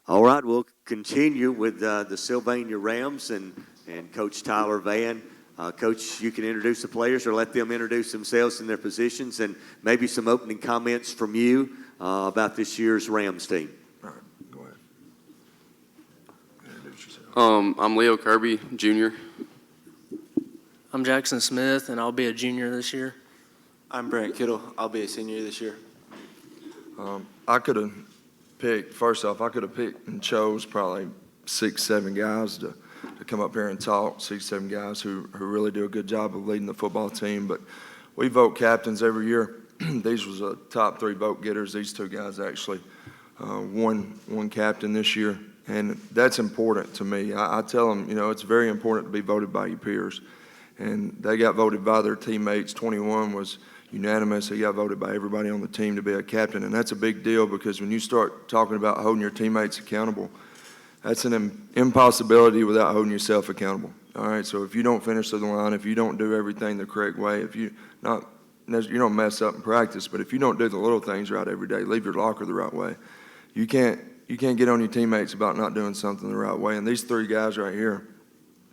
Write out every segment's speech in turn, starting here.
All right, we'll continue with the Sylvania Rams and Coach Tyler Vann. Coach, you can introduce the players or let them introduce themselves and their positions, and maybe some opening comments from you about this year's Rams team. All right, go ahead. Introduce yourself. I'm Leo Kirby, junior. I'm Jackson Smith, and I'll be a junior this year. I'm Brent Kittle. I'll be a senior this year. I could have picked, first off, I could have picked and chose probably 6, 7 guys to come up here and talk, 6, 7 guys who really do a good job of leading the football team. But we vote captains every year. These was a top 3 vote getters. These 2 guys actually won captain this year. And that's important to me. I tell them, you know, it's very important to be voted by your peers. And they got voted by their teammates. 21 was unanimous. He got voted by everybody on the team to be a captain. And that's a big deal because when you start talking about holding your teammates accountable, that's an impossibility without holding yourself accountable. All right, so if you don't finish to the line, if you don't do everything the correct way, if you don't mess up in practice, but if you don't do the little things right every day, leave your locker the right way, you can't get on your teammates about not doing something the right way. And these 3 guys right here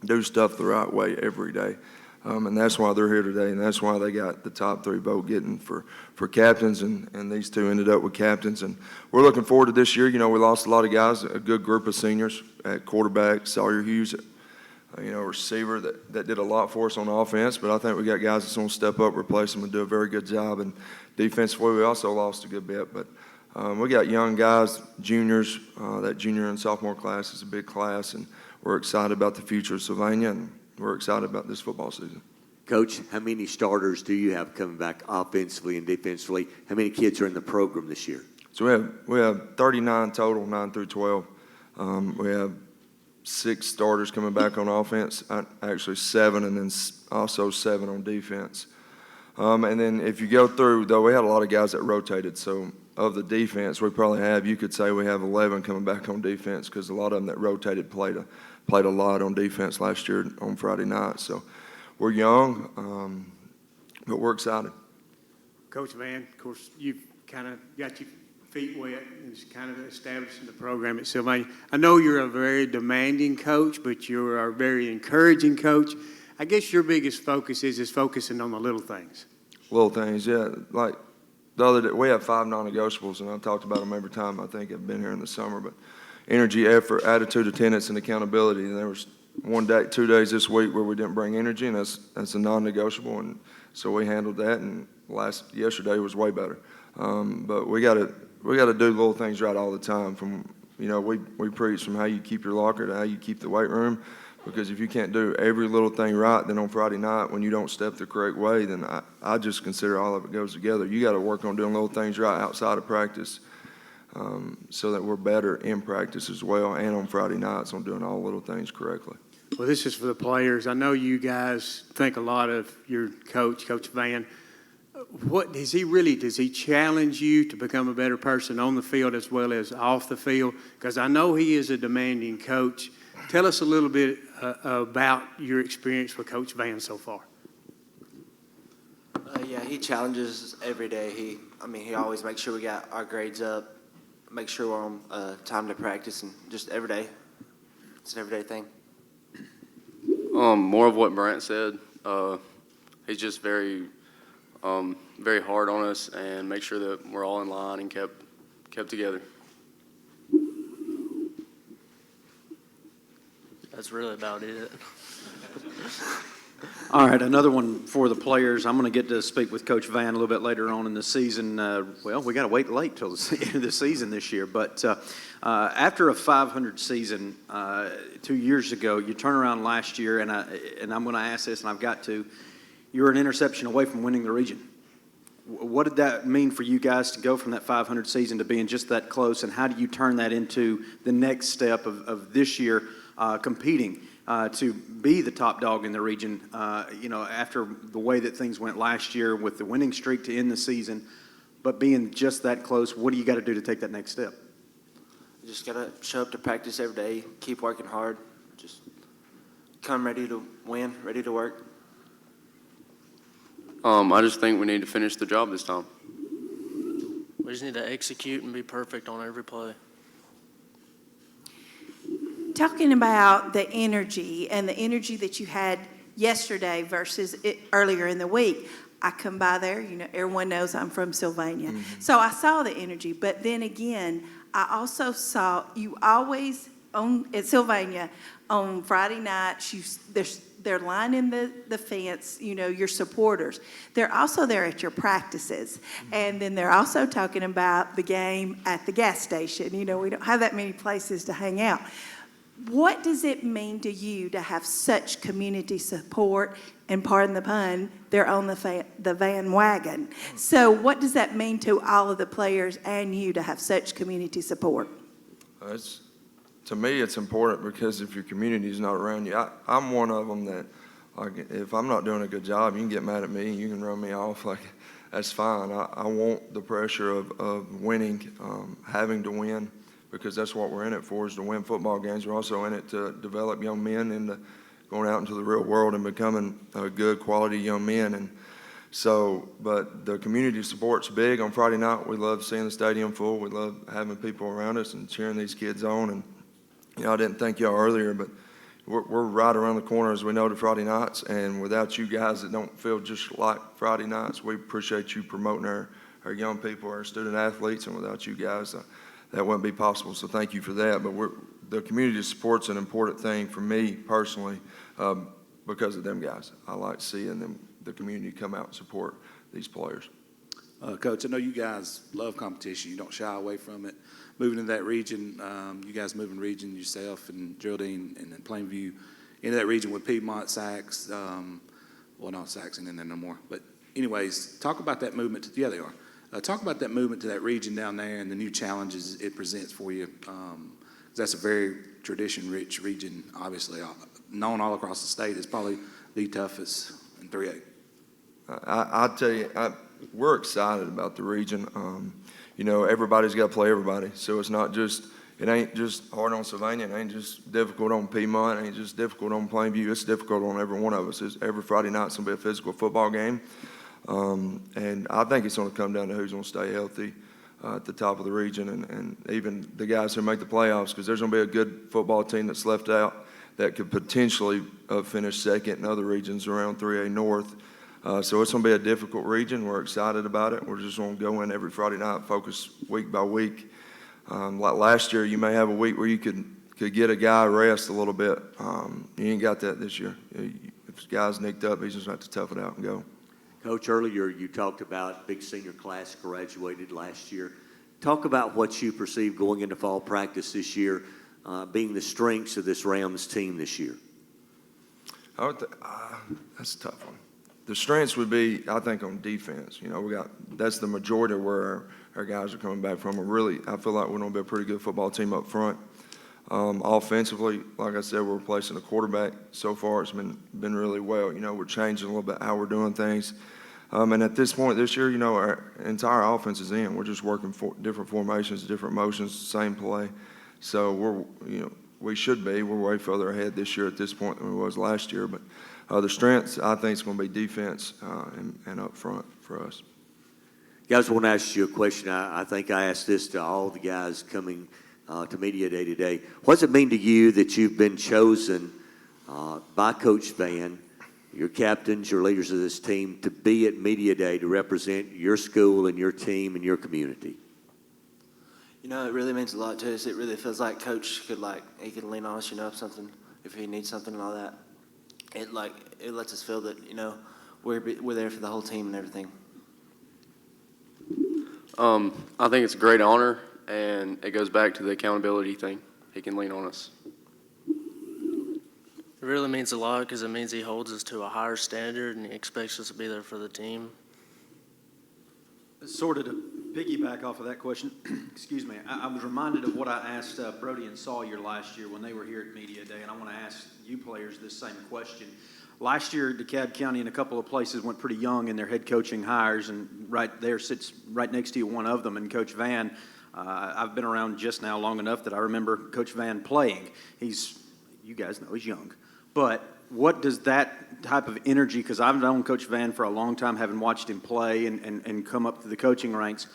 do stuff the right way every day. And that's why they're here today, and that's why they got the top 3 vote getting for captains, and these 2 ended up with captains. And we're looking forward to this year. You know, we lost a lot of guys, a good group of seniors at quarterback, Sawyer Hughes, receiver that did a lot for us on offense, but I think we got guys that's going to step up, replace them, and do a very good job. And defensively, we also lost a good bit, but we got young guys, juniors. That junior and sophomore class is a big class, and we're excited about the future of Sylvania, and we're excited about this football season. Coach, how many starters do you have coming back offensively and defensively? How many kids are in the program this year? So we have 39 total, 9 through 12. We have 6 starters coming back on offense, actually 7, and then also 7 on defense. And then if you go through, though, we had a lot of guys that rotated. So of the defense, we probably have, you could say we have 11 coming back on defense because a lot of them that rotated played a lot on defense last year on Friday night. So we're young, but we're excited. Coach Vann, of course, you've kind of got your feet wet and kind of establishing the program at Sylvania. I know you're a very demanding coach, but you're a very encouraging coach. I guess your biggest focus is focusing on the little things. Little things, yeah. Like the other day, we have 5 non-negotiables, and I've talked about them every time I think I've been here in the summer. But energy, effort, attitude, attendance, and accountability. And there was 2 days this week where we didn't bring energy, and that's a non-negotiable. And so we handled that. And yesterday was way better. But we got to do little things right all the time. From we preach from how you keep your locker to how you keep the weight room. Because if you can't do every little thing right, then on Friday night when you don't step the correct way, then I just consider all of it goes together. You got to work on doing little things right outside of practice so that we're better in practice as well and on Friday nights on doing all the little things correctly. Well, this is for the players. I know you guys think a lot of your coach, Coach Vann. What does he challenge you to become a better person on the field as well as off the field? Because I know he is a demanding coach. Tell us a little bit about your experience with Coach Vann so far. Yeah, he challenges us every day. He always makes sure we got our grades up, make sure we're on time to practice, and just every day. It's an everyday thing. More of what Brent said. He's just very hard on us and make sure that we're all in line and kept together. That's really about it. All right, another one for the players. I'm going to get to speak with Coach Vann a little bit later on in the season. We got to wait late till the end of the season this year. But after a 500 season 2 years ago, you turn around last year, and I'm going to ask this, and I've got to. You were an interception away from winning the region. What did that mean for you guys to go from that 500 season to being just that close, and how do you turn that into the next step of this year competing to be the top dog in the region, after the way that things went last year with the winning streak to end the season, but being just that close, what do you got to do to take that next step? You just got to show up to practice every day, keep working hard, just come ready to win, ready to work. I just think we need to finish the job this time. We just need to execute and be perfect on every play. talking about the energy and the energy that you had yesterday versus earlier in the week. I come by there, everyone knows I'm from Sylvania. So I saw the energy, but then again, I also saw you always at Sylvania on Friday nights, they're lining the fence, your supporters. They're also there at your practices. And then they're also talking about the game at the gas station. We don't have that many places to hang out. What does it mean to you to have such community support? And pardon the pun, they're on the Vann wagon. So what does that mean to all of the players and you to have such community support? To me, it's important because if your community is not around you, I'm one of them that, if I'm not doing a good job, you can get mad at me, you can run me off, that's fine. I want the pressure of winning, having to win, because that's what we're in it for, is to win football games. We're also in it to develop young men into going out into the real world and becoming good quality young men. And so, but the community support's big. On Friday night, we love seeing the stadium full. We love having people around us and cheering these kids on. And I didn't thank y'all earlier, but we're right around the corner, as we know, to Friday nights. And without you guys that don't feel just like Friday nights, we appreciate you promoting our young people, our student athletes. And without you guys, that wouldn't be possible. So thank you for that. But the community support's an important thing for me personally, because of them guys. I like seeing the community come out and support these players. Coach, I know you guys love competition. You don't shy away from it. Moving in that region, you guys moving region yourself and Geraldine and then Plainview into that region with Piedmont, Sachs, well, not Sachs and then no more. But anyways, talk about that movement. Yeah, they are. Talk about that movement to that region down there and the new challenges it presents for you. That's a very tradition-rich region, obviously, known all across the state. It's probably the toughest in 3A. I'll tell you, we're excited about the region. Everybody's got to play everybody. So it ain't just hard on Sylvania. It ain't just difficult on Piedmont. It ain't just difficult on Plainview. It's difficult on every one of us. Every Friday night's going to be a physical football game. And I think it's going to come down to who's going to stay healthy at the top of the region, and even the guys who make the playoffs, because there's going to be a good football team that's left out that could potentially finish second in other regions around 3A North. So it's going to be a difficult region. We're excited about it. We're just going to go in every Friday night, focus week by week. Like last year, you may have a week where you could get a guy rest a little bit. You ain't got that this year. If the guy's nicked up, he's just going to have to tough it out and go. Coach, earlier you talked about big senior class graduated last year. Talk about what you perceive going into fall practice this year, being the strengths of this Rams team this year. That's a tough one. The strengths would be, I think, on defense. That's the majority of where our guys are coming back from. I feel like we're going to be a pretty good football team up front. Offensively, like I said, we're replacing a quarterback. So far, it's been really well. We're changing a little bit how we're doing things. And at this point this year, our entire offense is in. We're just working for different formations, different motions, same play. So we should be. We're way further ahead this year at this point than we was last year. But the strengths, I think, is going to be defense and up front for us. Guys, I want to ask you a question. I think I asked this to all the guys coming to Media Day today. What does it mean to you that you've been chosen by Coach Vann, your captains, your leaders of this team, to be at Media Day to represent your school and your team and your community? It really means a lot to us. It really feels like Coach could lean on us, if he needs something and all that. It lets us feel that, we're there for the whole team and everything. I think it's a great honor, and it goes back to the accountability thing. He can lean on us. It really means a lot because it means he holds us to a higher standard and he expects us to be there for the team. Sort of to piggyback off of that question, excuse me, I was reminded of what I asked Brody and Sawyer last year when they were here at Media Day, and I want to ask you players this same question. Last year, DeKalb County and a couple of places went pretty young in their head coaching hires, and right there sits right next to you one of them, and Coach Vann. I've been around just now long enough that I remember Coach Vann playing. You guys know he's young. But what does that type of energy, because I've known Coach Vann for a long time, having watched him play and come up through the coaching ranks,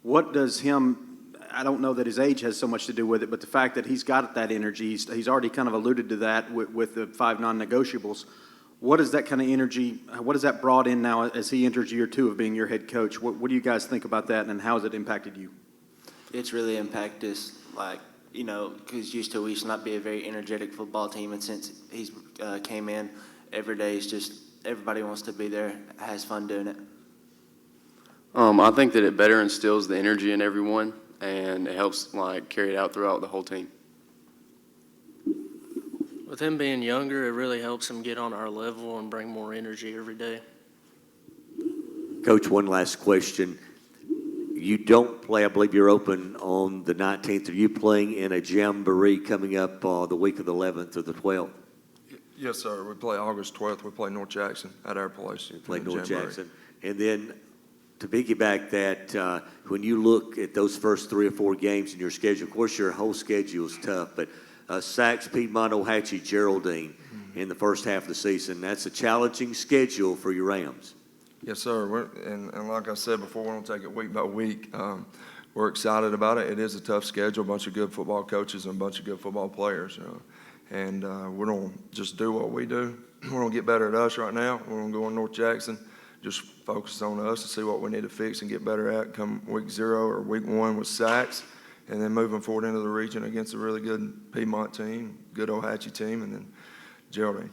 what does him, I don't know that his age has so much to do with it, but the fact that he's got that energy, he's already kind of alluded to that with the 5 non-negotiables. What is that kind of energy, what has that brought in now as he enters year 2 of being your head coach? What do you guys think about that, and how has it impacted you? It's really impacted us, like, because we used to not be a very energetic football team, and since he's came in, every day is just, everybody wants to be there, has fun doing it. I think that it better instills the energy in everyone, and it helps carry it out throughout the whole team. With him being younger, it really helps him get on our level and bring more energy every day. Coach, one last question. You don't play, I believe you're open on the 19th. Are you playing in a jamboree coming up the week of the 11th or the 12th? Yes, sir. We play August 12th. We play North Jackson at our place. Play in the North Jamboree. Jackson. And then to piggyback that, when you look at those first 3 or 4 games in your schedule, of course your whole schedule is tough, but Sacs, Piedmont, Ohatchee, Geraldine in the first half of the season, that's a challenging schedule for your Rams. Yes, sir. And like I said before, we're going to take it week by week. We're excited about it. It is a tough schedule, a bunch of good football coaches and a bunch of good football players. And we're going to just do what we do. We're going to get better at us right now. We're going to go on North Jackson, just focus on us and see what we need to fix and get better at come week 0 or week 1 with Sacs. And then moving forward into the region against a really good Piedmont team, good Ohatchee team, and then Geraldine.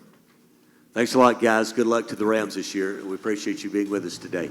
Thanks a lot, guys. Good luck to the Rams this year. We appreciate you being with us today.